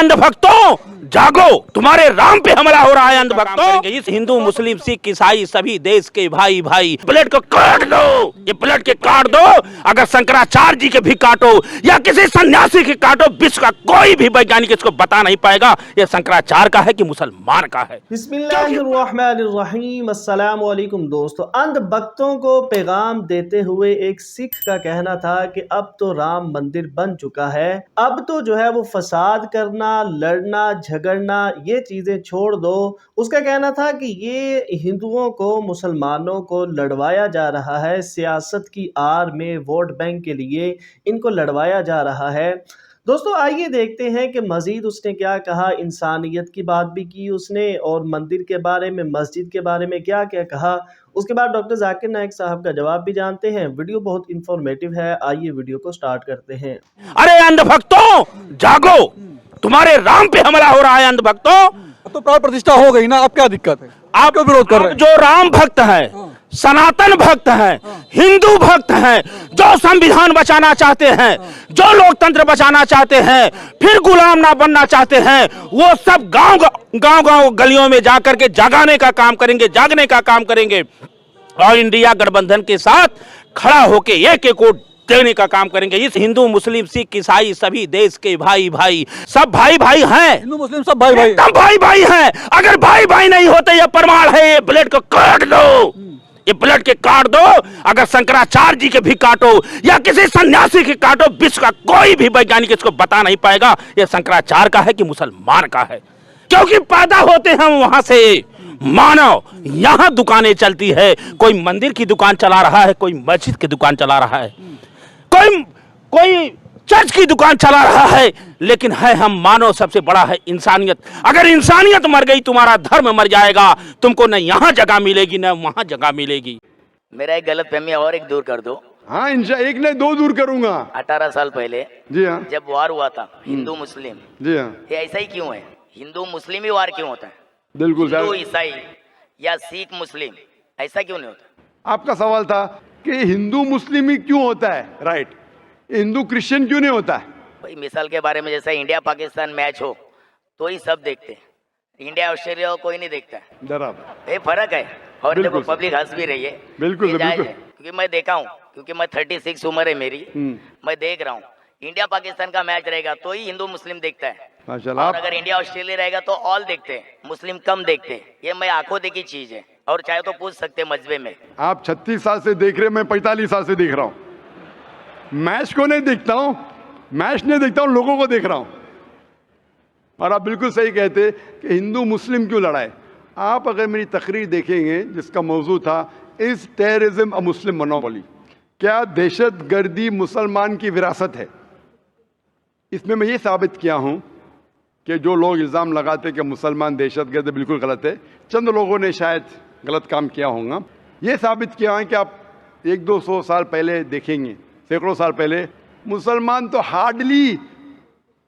अंधभक्तों जागो, तुम्हारे राम पे हमला हो रहा है अंधभक्तों। इस हिंदू मुस्लिम सिख ईसाई सभी देश के भाई भाई ब्लेड को काट दो, ये ब्लेड के काट दो। अगर शंकराचार्य जी के भी काटो या किसी सन्यासी के काटो, विश्व का कोई भी वैज्ञानिक इसको बता नहीं पाएगा ये शंकराचार्य का है कि मुसलमान का है। बिस्मिल्लाहिर्रहमानिर्रहीम। अस्सलाम वालेकुम दोस्तों, अंधभक्तों को पैगाम देते हुए एक सिख का कहना था कि अब तो राम मंदिर बन चुका है, अब तो जो है वो फसाद करना, लड़ना, झगड़ना, ये चीजें छोड़ दो। उसका कहना था कि ये हिंदुओं को, मुसलमानों को लड़वाया जा रहा है, सियासत की आड़ में वोट बैंक के लिए इनको लड़वाया जा रहा है। दोस्तों आइए देखते हैं कि मजीद उसने क्या कहा। इंसानियत की बात भी की उसने, और मंदिर के बारे में, मस्जिद के बारे में क्या क्या कहा। उसके बाद डॉक्टर जाकिर नाइक साहब का जवाब भी जानते हैं। वीडियो बहुत इंफॉर्मेटिव है, आइए वीडियो को स्टार्ट करते हैं। अरे अंधभक्तों जागो, तुम्हारे राम पे हमला हो रहा है अंधभक्तों। तो प्राण प्रतिष्ठा हो गई ना, अब क्या दिक्कत है? आप क्यों विरोध कर रहे हैं? जो राम भक्त है, सनातन भक्त हैं, हिंदू भक्त हैं, जो संविधान बचाना चाहते हैं, जो लोकतंत्र बचाना चाहते हैं, फिर गुलाम ना बनना चाहते हैं, वो सब गांव गलियों में जाकर के जगाने का काम करेंगे, जागने का काम करेंगे और इंडिया गठबंधन के साथ खड़ा होके एक एक वोट देने का काम करेंगे। इस हिंदू मुस्लिम सिख ईसाई सभी देश के भाई भाई सब भाई भाई हैं, हिंदू मुस्लिम सब भाई भाई, एकदम भाई भाई हैं। अगर भाई भाई नहीं होते ये प्रमाण है, ये ब्लेड को काट दो, ये ब्लेड के काट दो। अगर शंकराचार्य जी के भी काटो या किसी सन्यासी के काटो, विश्व का कोई भी वैज्ञानिक इसको बता नहीं पाएगा ये शंकराचार्य का है कि मुसलमान का है, क्योंकि पैदा होते हम वहां से। मानव यहां दुकानें चलती है, कोई मंदिर की दुकान चला रहा है, कोई मस्जिद की दुकान चला रहा है, कोई चर्च की दुकान चला रहा है, लेकिन है हम मानव सबसे बड़ा है इंसानियत। अगर इंसानियत मर गई, तुम्हारा धर्म मर जाएगा, तुमको न यहाँ जगह मिलेगी न वहां जगह मिलेगी। मेरा एक गलत फहमी और एक दूर कर दो। हाँ एक ने दो दूर करूंगा। 18 साल पहले जी हाँ, जब वार हुआ था हिंदू मुस्लिम, जी हाँ, ये ऐसा ही क्यों है? हिंदू मुस्लिम ही वार क्यों होता है? बिल्कुल हिंदू सर। ईसाई या सिख मुस्लिम ऐसा क्यों नहीं होता? आपका सवाल था कि हिंदू मुस्लिम ही क्यों होता है, राइट? हिंदू क्रिश्चियन क्यों नहीं होता है? भाई मिसाल के बारे में, जैसा इंडिया पाकिस्तान मैच हो तो ही सब देखते हैं, इंडिया ऑस्ट्रेलिया को कोई नहीं देखता है। बराबर, ये फर्क है। और देखो बिल्कुल पब्लिक हंस भी रही है, बिल्कुल ये जायज बिल्कुल। है, क्योंकि मैं देखा हूँ, क्योंकि मैं 36 उम्र है मेरी, मैं देख रहा हूँ इंडिया पाकिस्तान का मैच रहेगा तो ही हिंदू मुस्लिम देखता है, माशाल्लाह। और अगर इंडिया ऑस्ट्रेलिया रहेगा तो ऑल देखते हैं, मुस्लिम कम देखते हैं। ये मैं आंखों देखी चीज है, और चाहे तो पूछ सकते हैं मजबे में। आप 36 साल से देख रहे, मैं 45 साल से देख रहा हूँ। मैच को नहीं देखता हूँ, मैच नहीं देखता हूँ, लोगों को देख रहा हूँ। और आप बिल्कुल सही कहते कि हिंदू मुस्लिम क्यों लड़ा है। आप अगर मेरी तकरीर देखेंगे जिसका मौजू था is terrorism a Muslim monopoly, क्या दहशतगर्दी मुसलमान की विरासत है। इसमें मैं ये साबित किया हूँ कि जो लोग इल्ज़ाम लगाते कि मुसलमान दहशतगर्द, बिल्कुल गलत है। चंद लोगों ने शायद गलत काम किया होगा। ये साबित किया है कि आप 100-200 साल पहले देखेंगे, सैकड़ों साल पहले मुसलमान तो हार्डली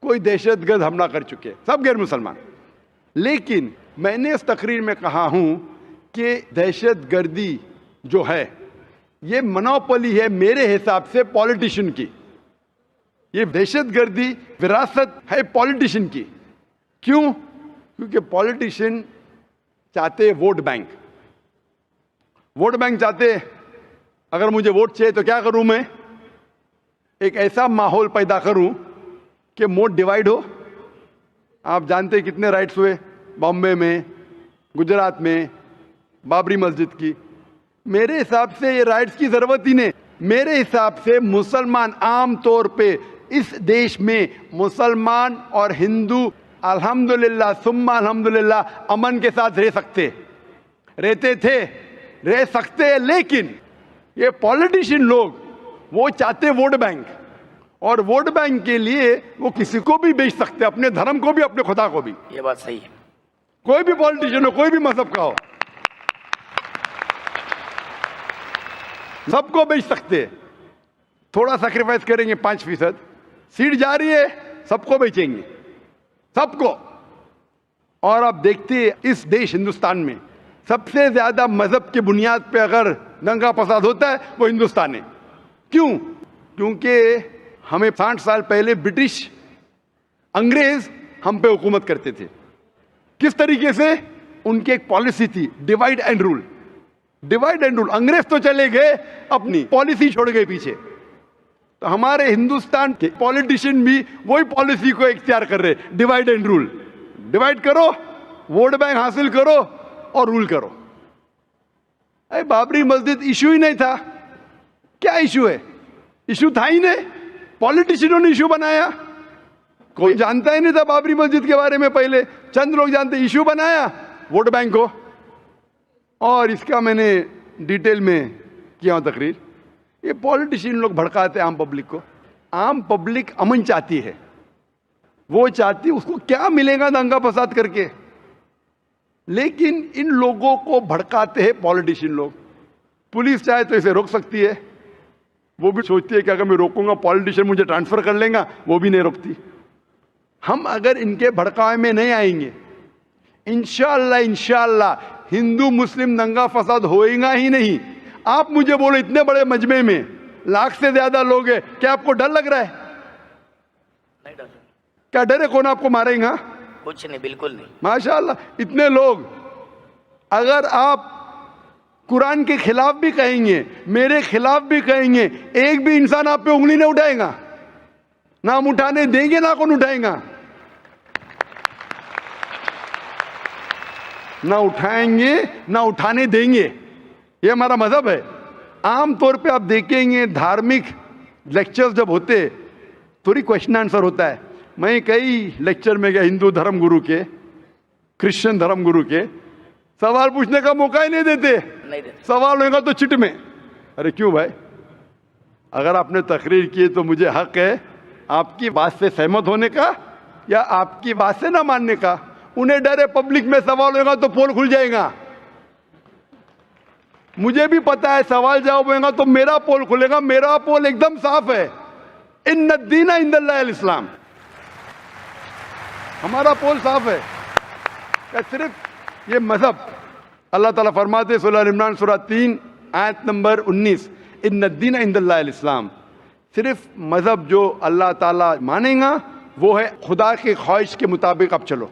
कोई दहशतगर्द हमला कर चुके हैं, सब गैर मुसलमान। लेकिन मैंने इस तकरीर में कहा हूं कि दहशतगर्दी जो है ये मोनोपोली है मेरे हिसाब से पॉलिटिशियन की। ये दहशतगर्दी विरासत है पॉलिटिशियन की। क्यों? क्योंकि पॉलिटिशियन चाहते वोट बैंक, वोट बैंक चाहते। अगर मुझे वोट चाहिए तो क्या करूं मैं? एक ऐसा माहौल पैदा करूं कि वोट डिवाइड हो। आप जानते हैं कितने राइट्स हुए बॉम्बे में, गुजरात में, बाबरी मस्जिद की। मेरे हिसाब से ये राइट्स की जरूरत ही नहीं। मेरे हिसाब से मुसलमान आम तौर पे इस देश में, मुसलमान और हिंदू अल्हम्दुलिल्लाह सुम्मा अल्हम्दुलिल्लाह अमन के साथ रह सकते, रहते थे, रह सकते। लेकिन ये पॉलिटिशियन लोग वो चाहते वोट बैंक, और वोट बैंक के लिए वो किसी को भी बेच सकते, अपने धर्म को भी, अपने खुदा को भी। ये बात सही है। कोई भी पॉलिटिशियन हो, कोई भी मजहब का हो, सबको बेच सकते। थोड़ा सैक्रिफाइस करेंगे 5%, सीट जा रही है, सबको बेचेंगे, सबको। और आप देखते हैं इस देश हिंदुस्तान में सबसे ज्यादा मजहब की बुनियाद पे अगर दंगा फसाद होता है वो हिंदुस्तान है। क्यों? क्योंकि हमें 60 साल पहले ब्रिटिश अंग्रेज हम पे हुकूमत करते थे। किस तरीके से? उनकी एक पॉलिसी थी, divide and rule. Divide and rule. अंग्रेज तो चले गए, अपनी पॉलिसी छोड़ गए पीछे। तो हमारे हिंदुस्तान के पॉलिटिशियन भी वही पॉलिसी को इख्तियार कर रहे, डिवाइड एंड रूल। डिवाइड करो, वोट बैंक हासिल करो और रूल करो। अरे बाबरी मस्जिद इशू ही नहीं था। क्या इशू है? इशू था ही नहीं, पॉलिटिशियनों ने इशू बनाया। कोई जानता ही नहीं था बाबरी मस्जिद के बारे में, पहले चंद लोग जानते। इशू बनाया वोट बैंक को, और इसका मैंने डिटेल में किया हूं तकरीर। ये पॉलिटिशियन लोग भड़काते आम पब्लिक को। आम पब्लिक अमन चाहती है, वो चाहती, उसको क्या मिलेगा दंगा फसाद करके, लेकिन इन लोगों को भड़काते हैं पॉलिटिशियन लोग। पुलिस चाहे तो इसे रोक सकती है, वो भी सोचती है कि अगर मैं रोकूंगा पॉलिटिशियन मुझे ट्रांसफर कर लेगा, वो भी नहीं रोकती। हम अगर इनके भड़कावे में नहीं आएंगे, इंशाअल्लाह हिंदू मुस्लिम दंगा फसाद होएगा ही नहीं। आप मुझे बोलो, इतने बड़े मजमे में लाख से ज्यादा लोग हैं, क्या आपको डर लग रहा है? नहीं डर। क्या डर है? कौन आपको मारेगा? कुछ नहीं, बिल्कुल नहीं। माशाअल्लाह, इतने लोग। अगर आप कुरान के खिलाफ भी कहेंगे, मेरे खिलाफ भी कहेंगे, एक भी इंसान आप पे उंगली नहीं उठाएगा। ना हम उठाने देंगे, ना कौन उठाएगा। ना उठाएंगे, ना उठाने देंगे। ये हमारा मजहब है। आम तौर पे आप देखेंगे धार्मिक लेक्चर्स जब होते, थोड़ी क्वेश्चन आंसर होता है। मैं कई लेक्चर में गया, हिंदू धर्म गुरु के, क्रिश्चियन धर्म गुरु के, सवाल पूछने का मौका ही नहीं देते। सवाल होगा तो चिट में। अरे क्यों भाई? अगर आपने तकरीर की तो मुझे हक है आपकी बात से सहमत होने का या आपकी बात से ना मानने का। उन्हें डर है पब्लिक में सवाल होगा तो पोल खुल जाएगा। मुझे भी पता है सवाल जवाब होगा तो मेरा पोल खुलेगा। मेरा पोल एकदम साफ है, इन्ना दीना इंदल्लाह इस्लाम। हमारा पोल साफ है। क्या सिर्फ ये मजहब? अल्लाह ताला फरमाते सूरह इमरान सूरह 3 आयत नंबर 19, इन्ना दीना इंदल्लाह इस्लाम। सिर्फ मजहब जो अल्लाह ताला मानेगा वो है खुदा के ख्वाहिश के मुताबिक आप चलो।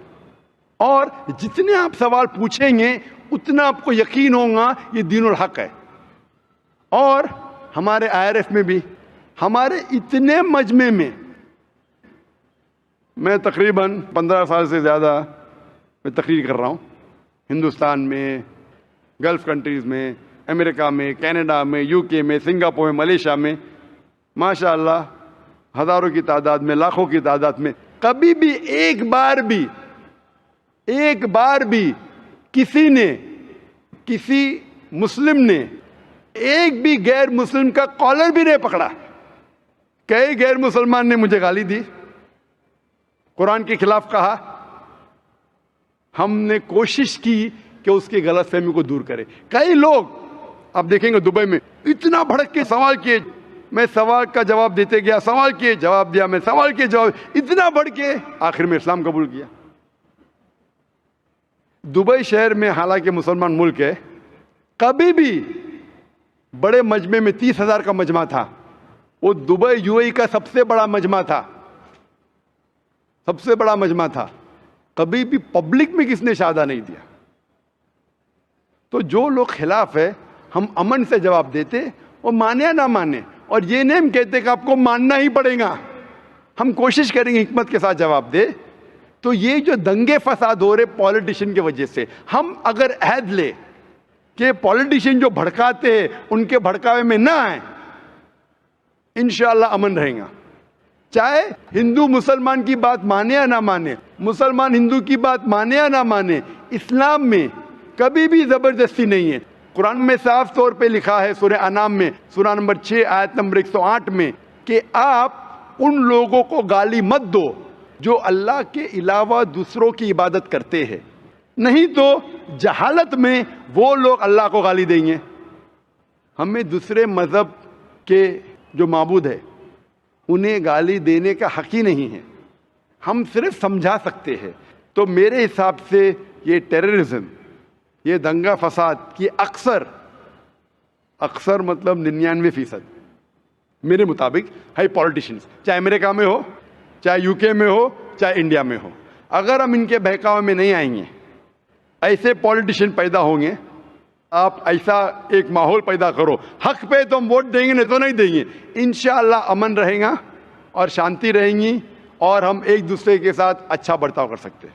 और जितने आप सवाल पूछेंगे उतना आपको यकीन होगा ये दीनुल हक है। और हमारे IRF में भी, हमारे इतने मजमे में, मैं तकरीबन 15 साल से ज़्यादा मैं तकरीर कर रहा हूँ। हिंदुस्तान में, गल्फ़ कंट्रीज़ में, अमेरिका में, कनाडा में, UK में, सिंगापुर में, मलेशिया में, माशाअल्लाह हज़ारों की तादाद में, लाखों की तादाद में। कभी भी एक बार भी किसी ने, किसी मुस्लिम ने एक भी गैर मुस्लिम का कॉलर भी नहीं पकड़ा। कई गैर मुसलमान ने मुझे गाली दी, कुरान के खिलाफ कहा। हमने कोशिश की कि उसकी गलतफहमी को दूर करें। कई लोग आप देखेंगे दुबई में इतना भड़क के सवाल किए, मैं सवाल का जवाब देते गया, सवाल किए जवाब दिया, मैं सवाल किए जवाब, इतना बढ़ के आखिर में इस्लाम कबूल किया। दुबई शहर में, हालांकि मुसलमान मुल्क है, कभी भी बड़े मजमे में 30,000 का मजमा था। वो दुबई UAE का सबसे बड़ा मजमा था, सबसे बड़ा मजमा था। कभी भी पब्लिक में किसने शादा नहीं दिया। तो जो लोग खिलाफ है, हम अमन से जवाब देते, वो माने या ना माने। और ये नहीं हम कहते कि आपको मानना ही पड़ेगा, हम कोशिश करेंगे हिकमत के साथ जवाब दे। तो ये जो दंगे फसाद हो रहे पॉलिटिशियन की वजह से, हम अगर अहद ले कि पॉलिटिशियन जो भड़काते हैं उनके भड़कावे में ना आए, इंशाअल्लाह अमन रहेगा। चाहे हिंदू मुसलमान की बात माने या ना माने, मुसलमान हिंदू की बात माने या ना माने, इस्लाम में कभी भी जबरदस्ती नहीं है। कुरान में साफ तौर पे लिखा है सूरह अनाम में, सूरह नंबर 6 आयत नंबर 108 में, कि आप उन लोगों को गाली मत दो जो अल्लाह के अलावा दूसरों की इबादत करते हैं, नहीं तो जहालत में वो लोग अल्लाह को गाली देंगे। हमें दूसरे मज़हब के जो माबूद है उन्हें गाली देने का हक ही नहीं है, हम सिर्फ समझा सकते हैं। तो मेरे हिसाब से ये टेररिज्म, ये दंगा फसाद की अक्सर मतलब 99% मेरे मुताबिक है पॉलिटिशियंस, चाहे अमेरिका में हो, चाहे UK में हो, चाहे इंडिया में हो। अगर हम इनके बहकावे में नहीं आएंगे, ऐसे पॉलिटिशियन पैदा होंगे, आप ऐसा एक माहौल पैदा करो, हक पे तो हम वोट देंगे, नहीं तो नहीं देंगे। इंशाअल्लाह अमन रहेगा और शांति रहेंगी और हम एक दूसरे के साथ अच्छा बर्ताव कर सकते हैं।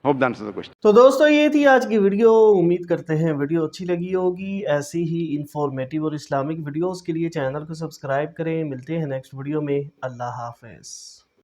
Hope the answer the question. तो दोस्तों ये थी आज की वीडियो। उम्मीद करते हैं वीडियो अच्छी लगी होगी। ऐसी ही इंफॉर्मेटिव और इस्लामिक वीडियोस के लिए चैनल को सब्सक्राइब करें। मिलते हैं नेक्स्ट वीडियो में। अल्लाह हाफिज़।